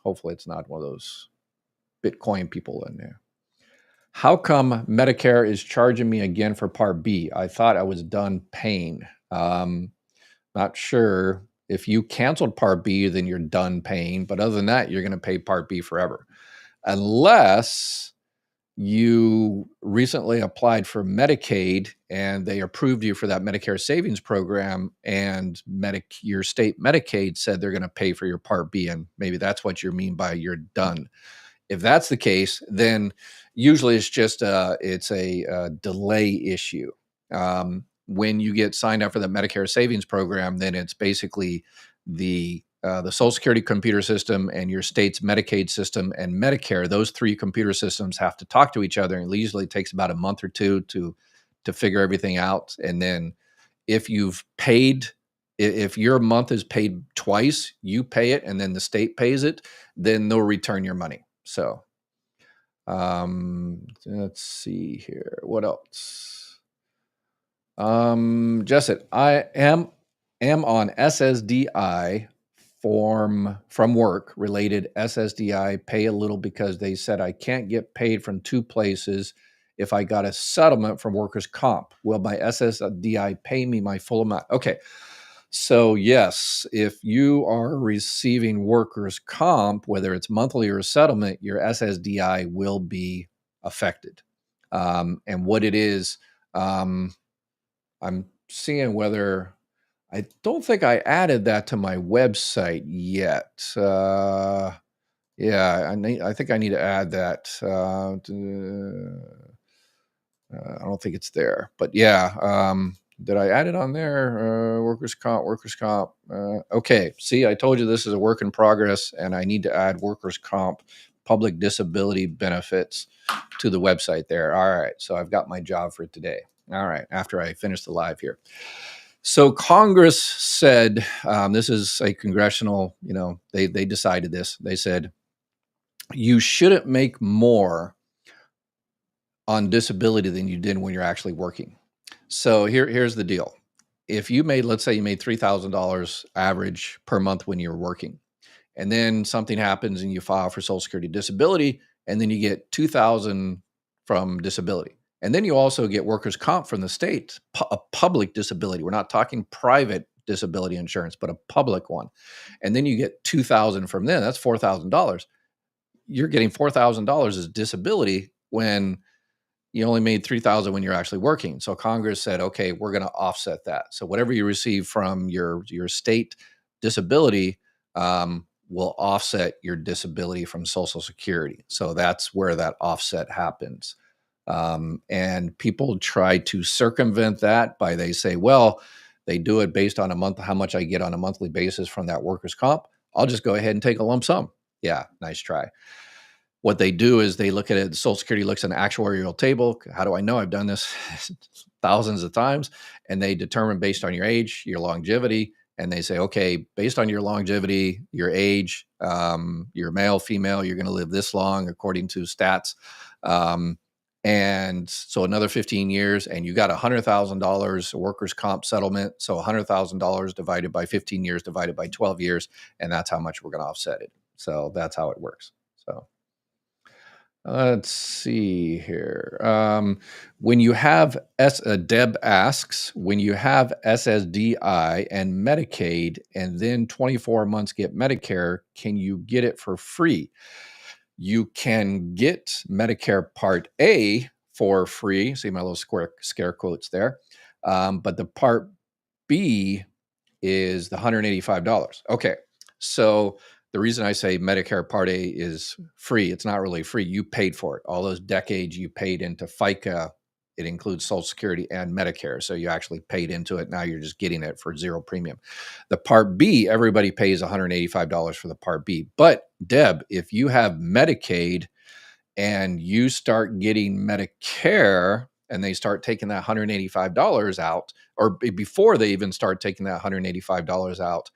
S1: Hopefully it's not one of those Bitcoin people in there. How come Medicare is charging me again for Part B? I thought I was done paying. Not sure. If you canceled Part B, then you're done paying. But other than that, you're going to pay Part B forever. Unless you recently applied for Medicaid and they approved you for that Medicare savings program, and your state Medicaid said they're going to pay for your Part B, and maybe that's what you mean by you're done. If that's the case, then usually it's just it's a delay issue. When you get signed up for the Medicare savings program, then it's basically the Social Security computer system and your state's Medicaid system and Medicare. Those three computer systems have to talk to each other, and it usually takes about a month or two to figure everything out. And then if you've paid, if your month is paid twice, you pay it, and then the state pays it, then they'll return your money. So let's see here. What else? Jesset, I am on SSDI form from work related SSDI, pay a little because they said I can't get paid from two places if I got a settlement from workers' comp. Will my SSDI pay me my full amount? Okay. So yes, if you are receiving workers' comp, whether it's monthly or a settlement, your SSDI will be affected. And what it is, I'm seeing whether, I don't think I added that to my website yet. I think I need to add that. I don't think it's there, but yeah. Did I add it on there? Workers' comp. Okay. See, I told you this is a work in progress, and I need to add workers' comp public disability benefits to the website there. All right. So I've got my job for today. All right. After I finish the live here. So Congress said, this is a congressional, they decided this. They said, you shouldn't make more on disability than you did when you're actually working. So here's the deal. If you made, let's say you made $3,000 average per month when you're working, and then something happens and you file for Social Security disability, and then you get $2,000 from disability. And then you also get workers' comp from the state, a public disability. We're not talking private disability insurance, but a public one. And then you get $2,000 from them. That's $4,000. You're getting $4,000 as disability when you only made $3,000 when you're actually working. So Congress said, okay, we're going to offset that. So whatever you receive from your state disability will offset your disability from Social Security. So that's where that offset happens. And people try to circumvent that by they say, well, they do it based on a month, how much I get on a monthly basis from that workers' comp. I'll just go ahead and take a lump sum. Yeah, nice try. What they do is they look at it, Social Security looks at an actuarial table. How do I know? I've done this thousands of times. And they determine based on your age, your longevity, and they say, okay, based on your longevity, your age, you're male, female, you're going to live this long according to stats. And so another 15 years, and you got $100,000 workers' comp settlement. So $100,000 divided by 15 years divided by 12 years. And that's how much we're going to offset it. So that's how it works. So. Let's see here. When you have Deb asks, when you have SSDI and Medicaid and then 24 months get Medicare, can you get it for free? You can get Medicare Part A for free. See my little scare quotes there. But the Part B is the $185. Okay. So the reason I say Medicare Part A is free, it's not really free. You paid for it. All those decades you paid into FICA, it includes Social Security and Medicare. So you actually paid into it. Now you're just getting it for zero premium. The Part B, everybody pays $185 for the Part B. But Deb, if you have Medicaid and you start getting Medicare and they start taking that $185 out, or before they even start taking that $185 out,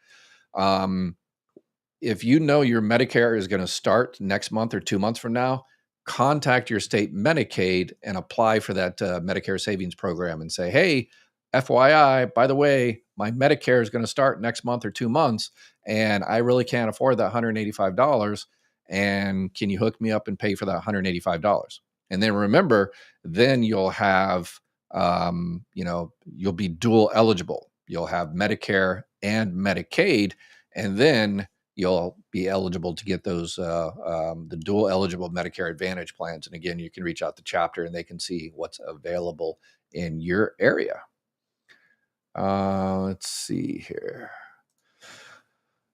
S1: if you know your Medicare is going to start next month or 2 months from now, contact your state Medicaid and apply for that Medicare savings program and say, hey, FYI, by the way, my Medicare is going to start next month or 2 months, and I really can't afford that $185. And can you hook me up and pay for that $185? And then remember, then you'll have, you'll be dual eligible. You'll have Medicare and Medicaid, and then you'll be eligible to get those the dual eligible Medicare Advantage plans. And again, you can reach out to chapter and they can see what's available in your area. Let's see here.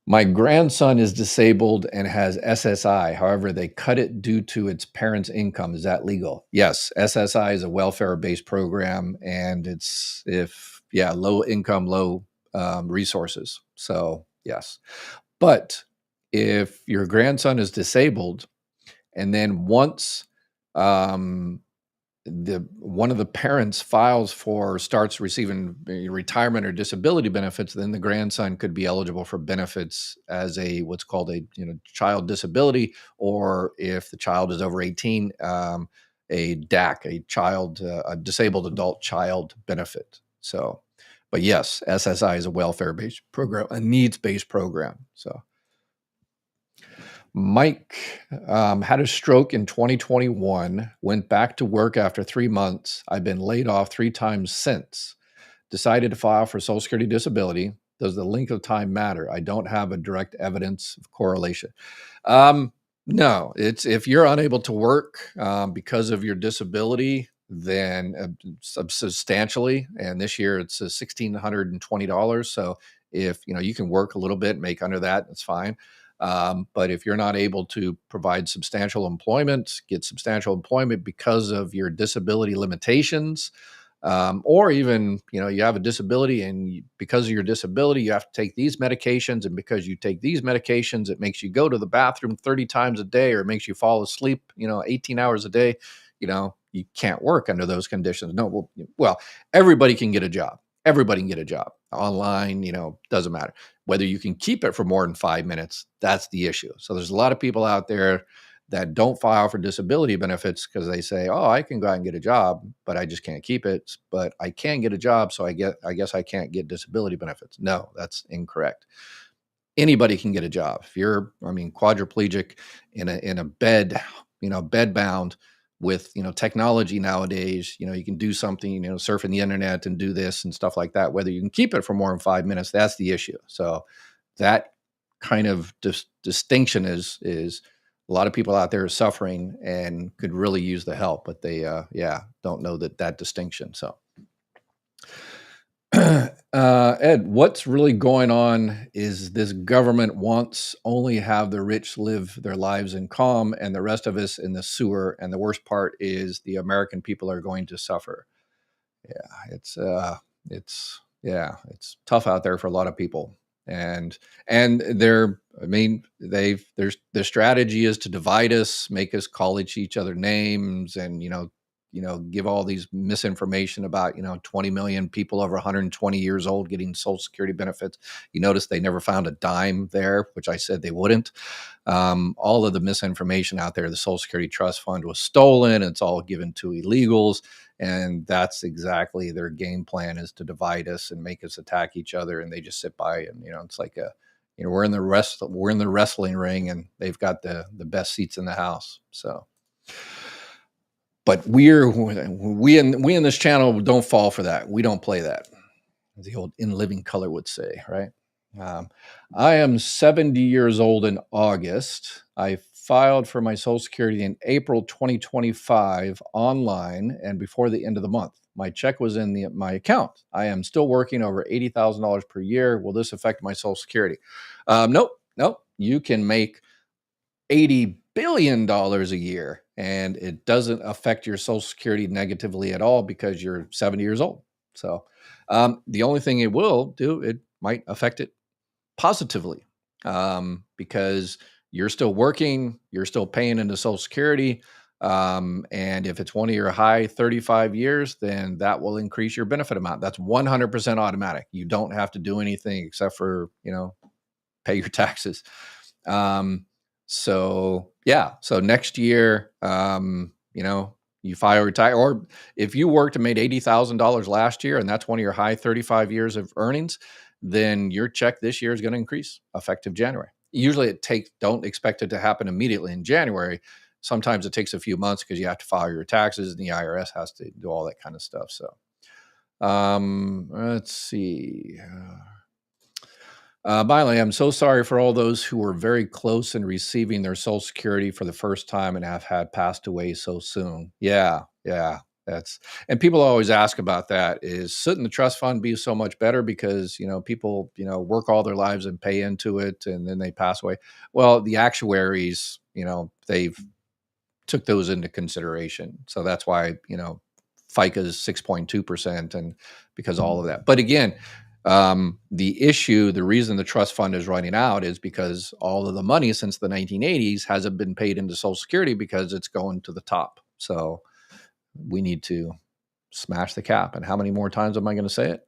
S1: My grandson is disabled and has SSI. However, they cut it due to its parents' income. Is that legal? Yes. SSI is a welfare-based program, and it's low income, low resources. So yes. But if your grandson is disabled, and then once one of the parents starts receiving retirement or disability benefits, then the grandson could be eligible for benefits as what's called a child disability, or if the child is over 18, a DAC, a disabled adult child benefit. So. But yes, SSI is a welfare-based program, a needs-based program. So, Mike had a stroke in 2021, went back to work after 3 months. I've been laid off 3 times since. Decided to file for Social Security disability. Does the length of time matter? I don't have a direct evidence of correlation. No, it's if you're unable to work because of your disability, then substantially, and this year it's $1,620. So if you can work a little bit, make under that, that's fine. But if you're not able to provide substantial employment, get substantial employment because of your disability limitations, or even, you have a disability and because of your disability, you have to take these medications. And because you take these medications, it makes you go to the bathroom 30 times a day, or it makes you fall asleep, 18 hours a day. You can't work under those conditions. No, well, everybody can get a job. Everybody can get a job online, doesn't matter. Whether you can keep it for more than 5 minutes, that's the issue. So there's a lot of people out there that don't file for disability benefits because they say, oh, I can go out and get a job, but I just can't keep it. But I can get a job, so I guess I can't get disability benefits. No, that's incorrect. Anybody can get a job. If you're, quadriplegic in a bed, bed bound, with, technology nowadays, you can do something, surfing the internet and do this and stuff like that. Whether you can keep it for more than 5 minutes, that's the issue. So that kind of distinction is a lot of people out there are suffering and could really use the help, but they, don't know that distinction. So, Ed, what's really going on is this government wants only have the rich live their lives in calm and the rest of us in the sewer. And the worst part is the American people are going to suffer. Yeah, it's tough out there for a lot of people. And their strategy is to divide us, make us call each other names, and give all these misinformation about 20 million people over 120 years old getting Social Security benefits. You notice they never found a dime there, which I said they wouldn't. All of the misinformation out there, the Social Security Trust Fund was stolen. It's all given to illegals. And that's exactly their game plan, is to divide us and make us attack each other. And they just sit by and, it's like we're in the wrestling ring and they've got the best seats in the house. So, but we in this channel don't fall for that. We don't play that, as the old In Living Color would say, right? I am 70 years old in August. I filed for my Social Security in April 2025 online and before the end of the month. My check was in my account. I am still working over $80,000 per year. Will this affect my Social Security? Nope. You can make $80 billion a year and it doesn't affect your Social Security negatively at all because you're 70 years old. So the only thing it will do, it might affect it positively, because you're still working, you're still paying into Social Security. And if it's one of your high 35 years, then that will increase your benefit amount. That's 100% automatic. You don't have to do anything except for, pay your taxes. So next year, you file retire, or if you worked and made $80,000 last year, and that's one of your high 35 years of earnings, then your check this year is going to increase effective January. Usually don't expect it to happen immediately in January. Sometimes it takes a few months because you have to file your taxes and the IRS has to do all that kind of stuff. So, let's see. Finally, I'm so sorry for all those who were very close in receiving their Social Security for the first time and have had passed away so soon. Yeah. And people always ask about that. Shouldn't the trust fund be so much better because, people, work all their lives and pay into it and then they pass away? Well, the actuaries, they've took those into consideration. So that's why, FICA is 6.2% and because all of that. But again, the reason the trust fund is running out is because all of the money since the 1980s hasn't been paid into Social Security because it's going to the top. So we need to smash the cap. And how many more times am I going to say it?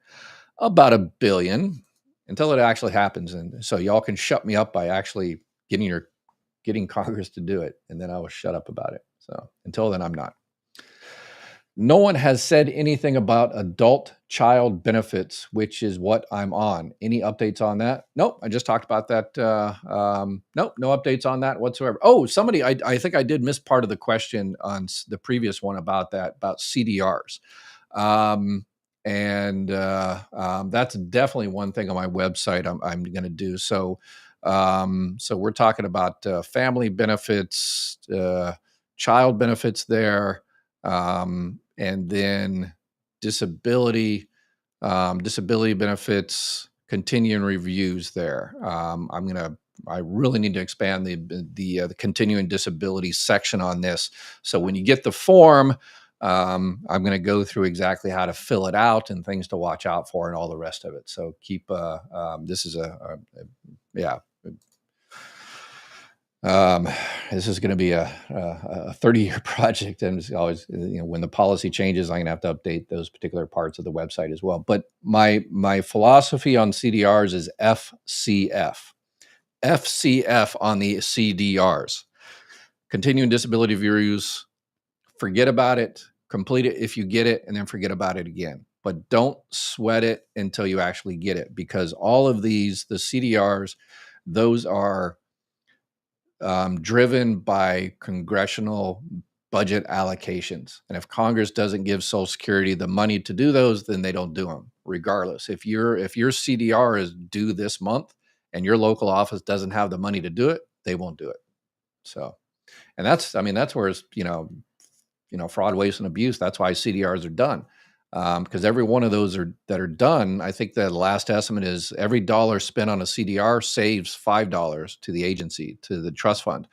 S1: About 1 billion until it actually happens. And so y'all can shut me up by actually getting Congress to do it. And then I will shut up about it. So until then, I'm not. No one has said anything about adult child benefits, which is what I'm on. Any updates on that? Nope. I just talked about that. Nope. No updates on that whatsoever. Oh, somebody, I think I did miss part of the question on the previous one about CDRs. That's definitely one thing on my website I'm going to do. So we're talking about family benefits, child benefits there. And then disability benefits, continuing reviews there. I really need to expand the continuing disability section on this. So when you get the form, I'm going to go through exactly how to fill it out and things to watch out for and all the rest of it. So keep, this is this is going to be a 30-year project, and it's always, when the policy changes, I'm going to have to update those particular parts of the website as well. But my philosophy on CDRs is FCF on the CDRs, continuing disability reviews. Forget about it, complete it if you get it, and then forget about it again. But don't sweat it until you actually get it, because all of the CDRs, those are driven by congressional budget allocations. And if Congress doesn't give Social Security the money to do those, then they don't do them regardless. If your CDR is due this month and your local office doesn't have the money to do it, they won't do it. So, and that's, I mean, that's where it's, fraud, waste, and abuse. That's why CDRs are done. Because every one of those that are done, I think the last estimate is every dollar spent on a CDR saves $5 to the agency, to the trust fund,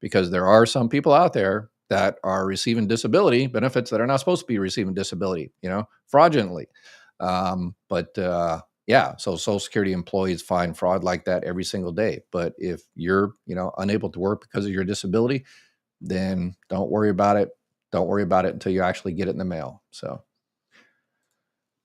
S1: because there are some people out there that are receiving disability benefits that are not supposed to be receiving disability, fraudulently. Yeah, so Social Security employees find fraud like that every single day. But if you're, unable to work because of your disability, then don't worry about it. Don't worry about it until you actually get it in the mail. So,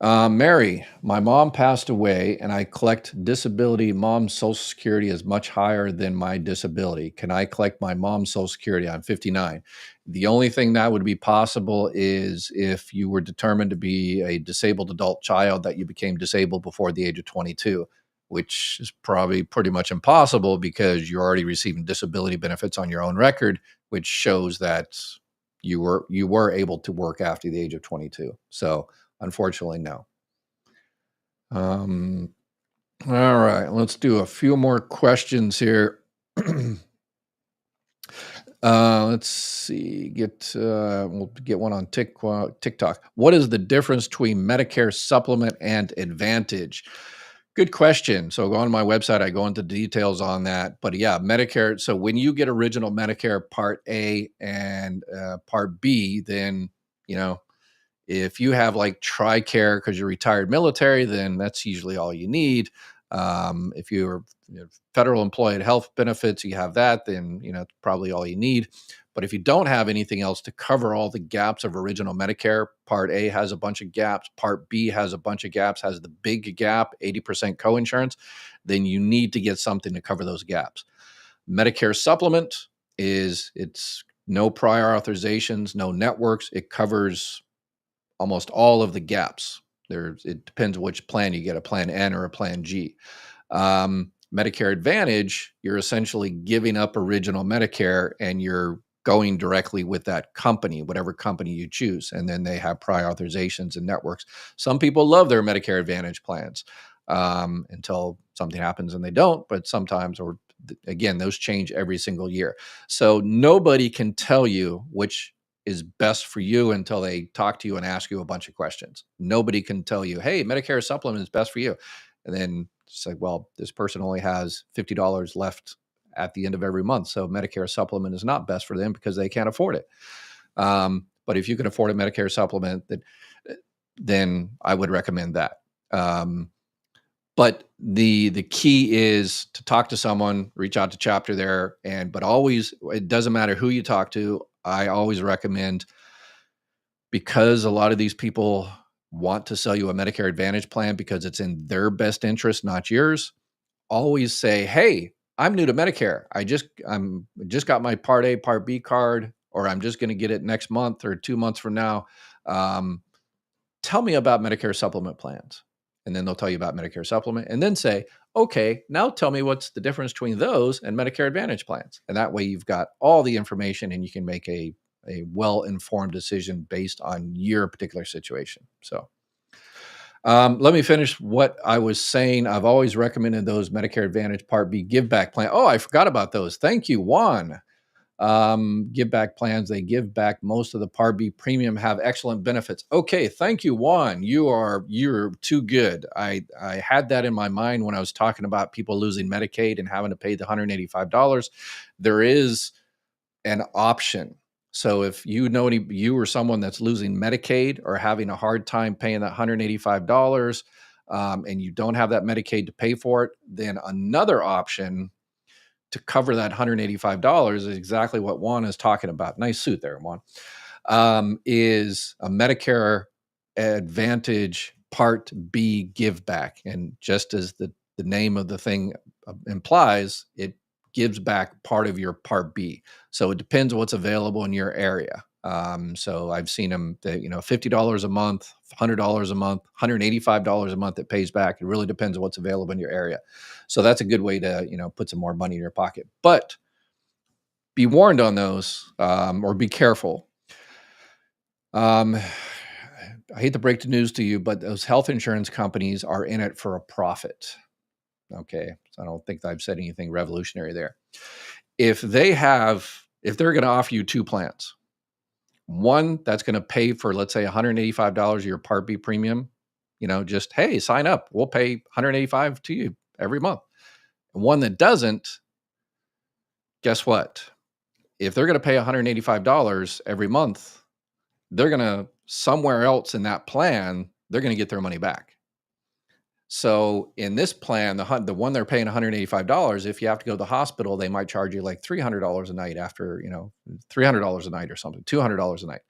S1: Mary, my mom passed away and I collect disability. Mom's Social Security is much higher than my disability. Can I collect my mom's Social Security? I'm 59. The only thing that would be possible is if you were determined to be a disabled adult child, that you became disabled before the age of 22, which is probably pretty much impossible because you're already receiving disability benefits on your own record, which shows that you were able to work after the age of 22. So, unfortunately, no. All right, let's do a few more questions here. Let's see. We'll get one on TikTok. What is the difference between Medicare Supplement and Advantage? Good question. So go on my website. I go into details on that. But yeah, Medicare. So when you get original Medicare Part A and Part B, then if you have like TRICARE because you're retired military, then that's usually all you need. If you're federal employee health benefits, you have that, then probably all you need. But if you don't have anything else to cover all the gaps of original Medicare, Part A has a bunch of gaps, Part B has a bunch of gaps, has the big gap, 80% coinsurance, then you need to get something to cover those gaps. Medicare Supplement it's no prior authorizations, no networks. It covers almost all of the gaps. It depends which plan you get, a plan N or a plan G. Medicare Advantage, you're essentially giving up original Medicare and you're going directly with that company, whatever company you choose. And then they have prior authorizations and networks. Some people love their Medicare Advantage plans until something happens and they don't. But sometimes, or again, those change every single year. So nobody can tell you which is best for you until they talk to you and ask you a bunch of questions. Nobody can tell you, hey, Medicare Supplement is best for you. And then it's like, well, this person only has $50 left at the end of every month. So Medicare Supplement is not best for them because they can't afford it. But if you can afford a Medicare Supplement, then I would recommend that. But the key is to talk to someone, reach out to Chapter there, but always, it doesn't matter who you talk to. I always recommend, because a lot of these people want to sell you a Medicare Advantage plan because it's in their best interest, not yours. Always say, hey, I'm new to Medicare. I just got my Part A, Part B card, or I'm just going to get it next month or 2 months from now. Tell me about Medicare Supplement plans. And then they'll tell you about Medicare Supplement and then say, okay, now tell me what's the difference between those and Medicare Advantage plans. And that way you've got all the information and you can make a well-informed decision based on your particular situation. So let me finish what I was saying. I've always recommended those Medicare Advantage Part B give back plan. Oh, I forgot about those. Thank you, Juan. Give back plans. They give back most of the Part B premium, have excellent benefits. Okay. Thank you, Juan. You're too good. I had that in my mind when I was talking about people losing Medicaid and having to pay the $185. There is an option. So if you or someone that's losing Medicaid or having a hard time paying that $185, and you don't have that Medicaid to pay for it, then another option to cover that $185 is exactly what Juan is talking about. Nice suit there, Juan. Is a Medicare Advantage Part B give back. And just as the name of the thing implies, it gives back part of your Part B. So it depends what's available in your area. So I've seen them, $50 a month, $100 a month, $185 a month it pays back. It really depends on what's available in your area. So that's a good way to, put some more money in your pocket. But be warned on those, or be careful. Um, I hate to break the news to you, but those health insurance companies are in it for a profit. Okay. So I don't think I've said anything revolutionary there. If they're going to offer you two plans, one that's going to pay for, let's say, $185 of your Part B premium, just, hey, sign up. We'll pay $185 to you every month. And one that doesn't, guess what? If they're going to pay $185 every month, they're going to somewhere else in that plan, they're going to get their money back. So in this plan, the one they're paying $185, if you have to go to the hospital, they might charge you like $300 a night after, $300 a night or something, $200 a night.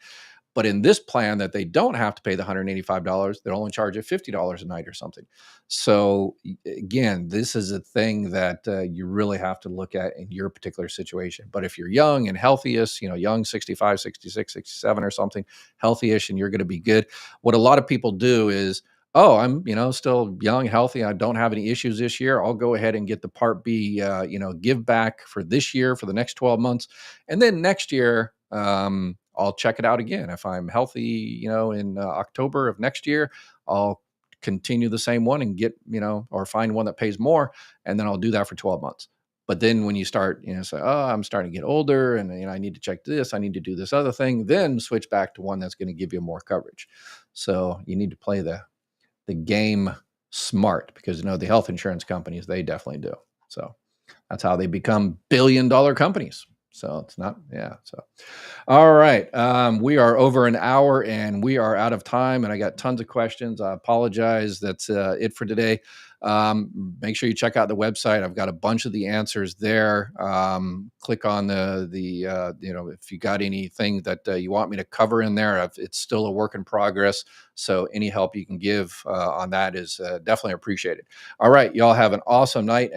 S1: But in this plan that they don't have to pay the $185, they'll only charge you $50 a night or something. So again, this is a thing that you really have to look at in your particular situation. But if you're young and healthiest, young 65, 66, 67 or something, healthy-ish, and you're going to be good. What a lot of people do is, oh, I'm, still young, healthy. I don't have any issues this year. I'll go ahead and get the Part B, give back for this year, for the next 12 months. And then next year, I'll check it out again. If I'm healthy, in October of next year, I'll continue the same one and get, or find one that pays more. And then I'll do that for 12 months. But then when you start, say, oh, I'm starting to get older and, I need to check this, I need to do this other thing, then switch back to one that's going to give you more coverage. So you need to play the game smart, because, the health insurance companies, they definitely do. So that's how they become billion-dollar companies. So it's not, yeah. So, all right. We are over an hour and we are out of time, and I got tons of questions. I apologize. That's it for today. Make sure you check out the website. I've got a bunch of the answers there. Click on if you got anything that you want me to cover in there. It's still a work in progress. So any help you can give on that is definitely appreciated. All right. Y'all have an awesome night.